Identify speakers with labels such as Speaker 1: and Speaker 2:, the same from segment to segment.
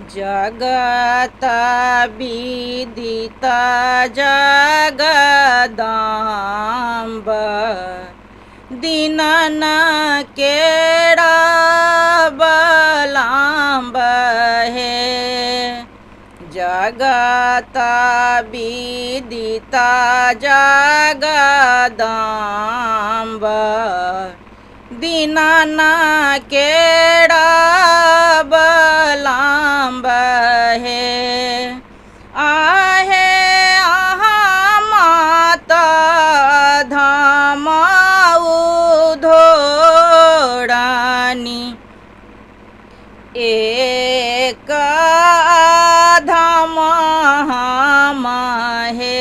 Speaker 1: जगत विदिता जगदाम्ब दीनन केड़ा बलाम्ब हे। जगत विदिता जगदाम्ब दीनन केड़ा बलाम्ब हे। आहे आहा माता धाम उधोड़ानी एक धाम हम हे।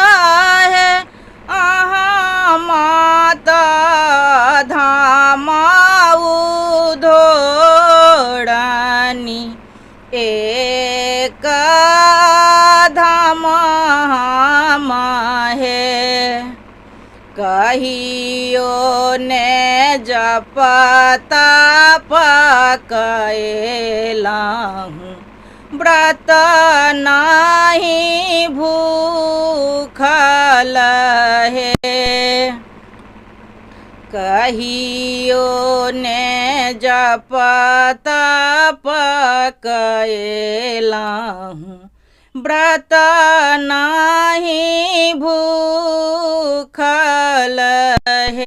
Speaker 1: आहे आहा माता धाम उधोड़ानी एक धाम हम हे। कहियो ने जपता पकैलाहूँ व्रत नहीं भूखल हे। कहियो ने जपता पकैलाहूँ व्रत नहीं भूखल हे।